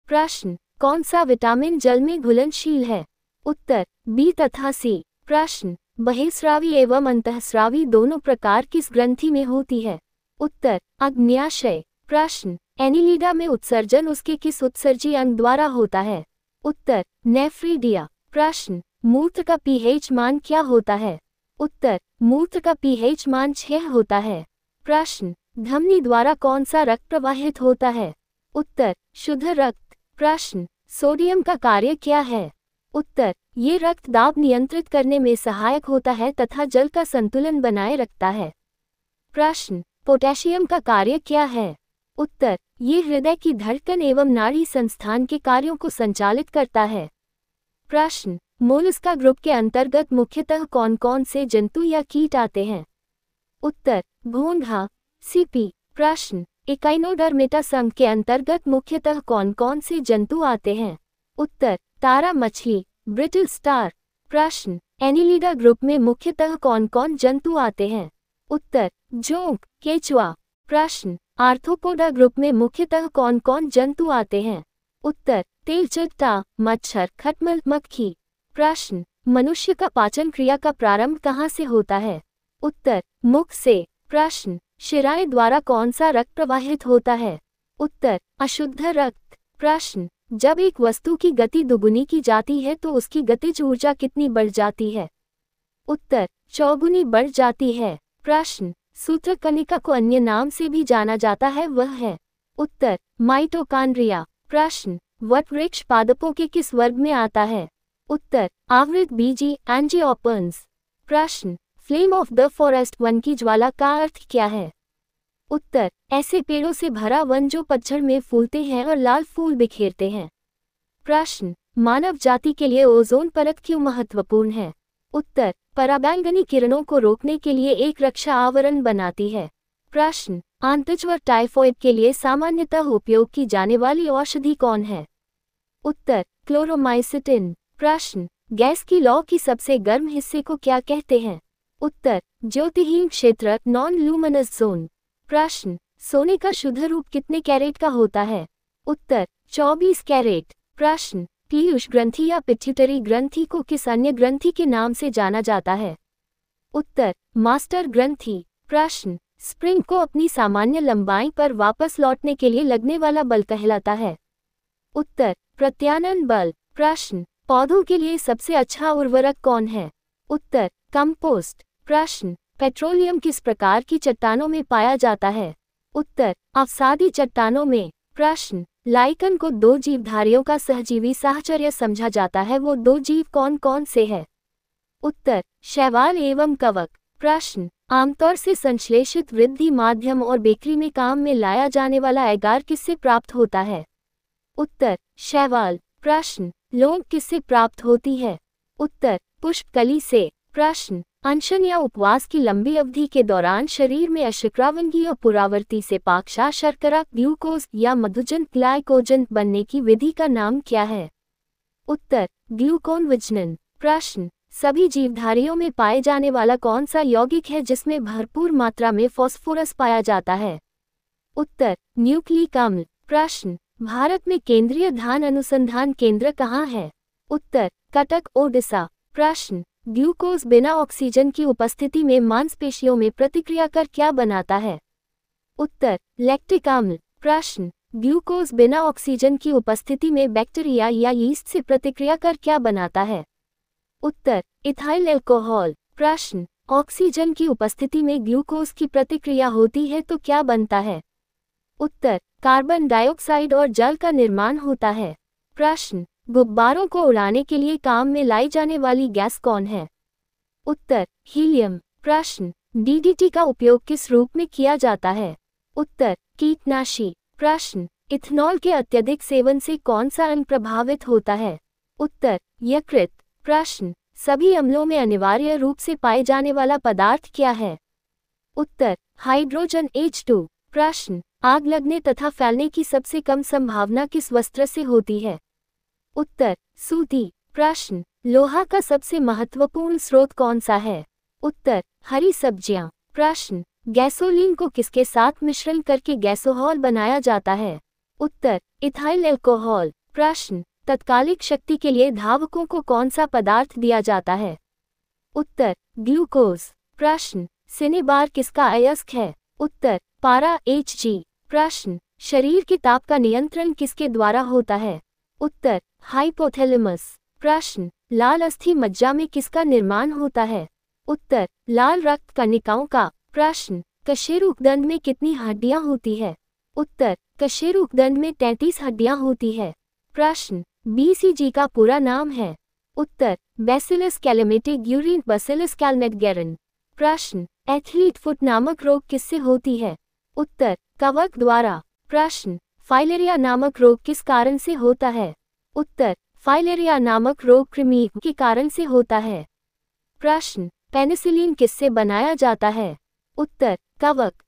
प्रश्न, कौन सा विटामिन जल में घुलनशील है? उत्तर, बी तथा सी। प्रश्न, बहिःस्रावी एवं अंतःस्रावी दोनों प्रकार किस ग्रंथि में होती है? उत्तर, अग्न्याशय। प्रश्न, एनिलिडा में उत्सर्जन उसके किस उत्सर्जी अंग द्वारा होता है? उत्तर, नेफ्रीडिया। प्रश्न, मूत्र का पीएच मान क्या होता है? उत्तर, मूत्र का पीएच मान 6 होता है। प्रश्न, धमनी द्वारा कौन सा रक्त प्रवाहित होता है? उत्तर, शुद्ध रक्त। प्रश्न, सोडियम का कार्य क्या है? उत्तर, ये रक्त दाब नियंत्रित करने में सहायक होता है तथा जल का संतुलन बनाए रखता है। प्रश्न, पोटेशियम का कार्य क्या है? उत्तर, ये हृदय की धड़कन एवं नाड़ी संस्थान के कार्यों को संचालित करता है। प्रश्न, मोलस्का ग्रुप के अंतर्गत मुख्यतः कौन कौन से जंतु या कीट आते हैं? उत्तर, घोंघा, सीपी। प्रश्न, एकाइनोडर्मेटा संघ के अंतर्गत मुख्यतः कौन कौन से जंतु आते हैं? उत्तर, तारा मछली, ब्रिटल स्टार। प्रश्न, एनिलिडा ग्रुप में मुख्यतः कौन कौन जंतु आते हैं? उत्तर, जोंक, केचुआ। प्रश्न, आर्थ्रोपोडा ग्रुप में मुख्यतः कौन कौन जंतु आते हैं? उत्तर, तेलचट्टा, मच्छर, खटमल, मक्खी। प्रश्न, मनुष्य का पाचन क्रिया का प्रारंभ कहाँ से होता है? उत्तर, मुख से। प्रश्न, शिराएं द्वारा कौन सा रक्त प्रवाहित होता है? उत्तर, अशुद्ध रक्त। प्रश्न, जब एक वस्तु की गति दुगुनी की जाती है तो उसकी गतिज ऊर्जा कितनी बढ़ जाती है? उत्तर, चौगुनी बढ़ जाती है। प्रश्न, सूत्रकणिका को अन्य नाम से भी जाना जाता है, वह है? उत्तर, माइटोकांड्रिया। प्रश्न, वटवृक्ष पादपों के किस वर्ग में आता है? उत्तर, आवृत बीजी, एंजियोपर्न्स। प्रश्न, flame of the forest one की ज्वाला का अर्थ क्या है? उत्तर, ऐसे पेड़ों से भरा वन जो पतझड़ में फूलते हैं और लाल फूल बिखेरते हैं। प्रश्न, मानव जाति के लिए ओजोन परत क्यों महत्वपूर्ण है? उत्तर, पराबैंगनी किरणों को रोकने के लिए एक रक्षा आवरण बनाती है। प्रश्न, आंतज्वर टाइफॉइड के लिए सामान्यतः उपयोग की जाने वाली औषधि कौन है? उत्तर, क्लोरोमाइसिटिन। प्रश्न, गैस की लौ की सबसे गर्म हिस्से को क्या कहते हैं? उत्तर, ज्योतिहीन क्षेत्र, नॉन लूमिनस जोन। प्रश्न, सोने का शुद्ध रूप कितने कैरेट का होता है? उत्तर, 24 कैरेट। प्रश्न, पीयूष ग्रंथि या पिट्यूटरी ग्रंथि को किस अन्य ग्रंथि के नाम से जाना जाता है? उत्तर, मास्टर ग्रंथि। प्रश्न, स्प्रिंग को अपनी सामान्य लंबाई पर वापस लौटने के लिए लगने वाला बल कहलाता है? उत्तर, प्रत्यानयन बल। प्रश्न, पौधों के लिए सबसे अच्छा उर्वरक कौन है? उत्तर, कंपोस्ट। प्रश्न, पेट्रोलियम किस प्रकार की चट्टानों में पाया जाता है? उत्तर, अवसादी चट्टानों में। प्रश्न, लाइकन को 2 जीवधारियों का सहजीवी साहचर्य समझा जाता है, वो 2 जीव कौन कौन से हैं? उत्तर, शैवाल एवं कवक। प्रश्न, आमतौर से संश्लेषित वृद्धि माध्यम और बेकरी में काम में लाया जाने वाला एगार किससे प्राप्त होता है? उत्तर, शैवाल। प्रश्न, लौंग किससे प्राप्त होती है? उत्तर, पुष्पकली से। प्रश्न, अनशन या उपवास की लंबी अवधि के दौरान शरीर में अशक्रावंगीय पुरावर्ती से पाकशाह शर्करा, ग्लूकोज या मधुजन ग्लाइकोजन बनने की विधि का नाम क्या है? उत्तर, ग्लूकोन विजनन। प्रश्न, सभी जीवधारियों में पाए जाने वाला कौन सा यौगिक है जिसमें भरपूर मात्रा में फास्फोरस पाया जाता है? उत्तर, न्यूक्लिक अम्ल। प्रश्न, भारत में केंद्रीय धान अनुसंधान केंद्र कहाँ है? उत्तर, कटक, ओडिशा। प्रश्न, ग्लूकोज बिना ऑक्सीजन की उपस्थिति में मांसपेशियों में प्रतिक्रिया कर क्या बनाता है? उत्तर, लैक्टिक अम्ल। प्रश्न, ग्लूकोज बिना ऑक्सीजन की उपस्थिति में बैक्टीरिया या यीस्ट से प्रतिक्रिया कर क्या बनाता है? उत्तर, इथाइल अल्कोहल। प्रश्न, ऑक्सीजन की उपस्थिति में ग्लूकोज की प्रतिक्रिया होती है तो क्या बनता है? उत्तर, कार्बन डाइऑक्साइड और जल का निर्माण होता है। प्रश्न, गुब्बारों को उड़ाने के लिए काम में लाई जाने वाली गैस कौन है? उत्तर, हीलियम। प्रश्न, डीडीटी का उपयोग किस रूप में किया जाता है? उत्तर, कीटनाशी। प्रश्न, इथेनॉल के अत्यधिक सेवन से कौन सा अन्न प्रभावित होता है? उत्तर, यकृत। प्रश्न, सभी अम्लों में अनिवार्य रूप से पाए जाने वाला पदार्थ क्या है? उत्तर, हाइड्रोजन H2। प्रश्न, आग लगने तथा फैलने की सबसे कम संभावना किस वस्त्र से होती है? उत्तर, सूती। प्रश्न, लोहा का सबसे महत्वपूर्ण स्रोत कौन सा है? उत्तर, हरी सब्जियां। प्रश्न, गैसोलीन को किसके साथ मिश्रण करके गैसोहॉल बनाया जाता है? उत्तर इथाइल अल्कोहल। प्रश्न तत्कालिक शक्ति के लिए धावकों को कौन सा पदार्थ दिया जाता है? उत्तर ग्लूकोज। प्रश्न सिनेबार किसका अयस्क है? उत्तर पारा Hg। प्रश्न शरीर के ताप का नियंत्रण किसके द्वारा होता है? उत्तर हाइपोथैलेमस। प्रश्न लाल अस्थि मज्जा में किसका निर्माण होता है? उत्तर लाल रक्त कणिकाओं का। प्रश्न कशेरुकदंड में कितनी हड्डियां होती है? उत्तर कशेरुकदंड में 33 हड्डियां होती है। प्रश्न BCG का पूरा नाम है? उत्तर बैसिलस कैलेमेटिक यूरिन बैसिलस कैलमेटगेरन। प्रश्न एथलीट फुट नामक रोग किससे होती है? उत्तर कवक द्वारा। प्रश्न फाइलेरिया नामक रोग किस कारण से होता है? उत्तर फाइलेरिया नामक रोग कृमि के कारण से होता है। प्रश्न पेनिसिलिन किससे बनाया जाता है? उत्तर कवक।